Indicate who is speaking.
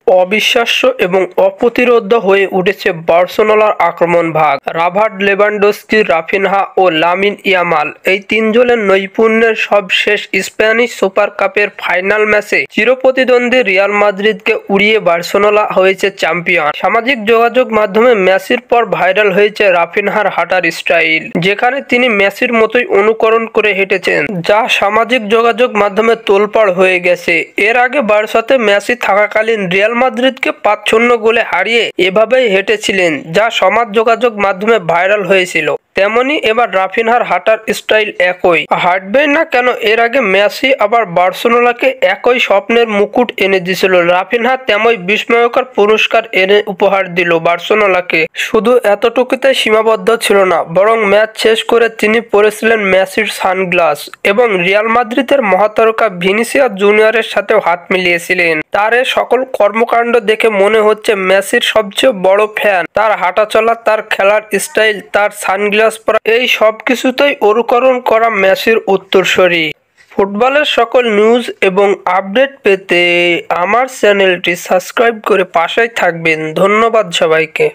Speaker 1: অবিশ্বাস্য এবং অপ্রতিরোধ্য হয়ে উঠেছে বার্সেলোনার আক্রমণ ভাগ। রবার্ট লেভানডস্কি, রাফিনহা ও লামিন ইয়ামাল এই তিনজনের নৈপুণ্যের সবশেষ স্প্যানিশ সুপার কাপের ফাইনাল ম্যাচে চিরপ্রতিদ্বন্দ্বী রিয়াল মাদ্রিদকে উড়িয়ে বার্সেলোনা হয়েছে চ্যাম্পিয়ন। সামাজিক যোগাযোগ মাধ্যমে মেসির পর ভাইরাল হয়েছে রাফিনহার হাঁটার স্টাইল, যেখানে তিনি মেসির মতোই অনুকরণ করে হেঁটেছেন, যা সামাজিক যোগাযোগ মাধ্যমে তোলপাড় হয়ে গেছে। এর আগে বার্সাতে মেসি থাকাকালীন রিয়াল মাদ্রিদকে 5-0 গোলে হারিয়ে এভাবেই হেঁটেছিলেন, যা সমাজ যোগাযোগ মাধ্যমে ভাইরাল হয়েছিল। তেমনি এবার রাফিনহার হাঁটার স্টাইল একই। হাঁটবেই না কেন, এর আগে মেসি আবার বার্সেলোনাকে একই স্বপ্নের মুকুট এনে দিয়েছিল। রাফিনহা তেমনই বিস্ময়কর পুরস্কার এনে উপহার দিল বার্সেলোনাকে। শুধু এতটুকুতে সীমাবদ্ধ ছিল না, বরং ম্যাচ শেষ করে তিনি পরেছিলেন মেসির সানগ্লাস এবং রিয়াল মাদ্রিদের মহাতারকা ভিনিসিয়াস জুনিয়রের সাথেও হাত মিলিয়েছিলেন। তার এ সকল কর্মকাণ্ড দেখে মনে হচ্ছে মেসির সবচেয়ে বড় ফ্যান। তার হাঁটাচলা, তার খেলার স্টাইল, তার সানগ্লাস পরা, এই সব কিছুতেই অনুকরণ করা মেসির উত্তরসূরি। ফুটবলের সকল নিউজ এবং আপডেট পেতে আমার চ্যানেলটি সাবস্ক্রাইব করে পাশেই থাকবেন। ধন্যবাদ সবাইকে।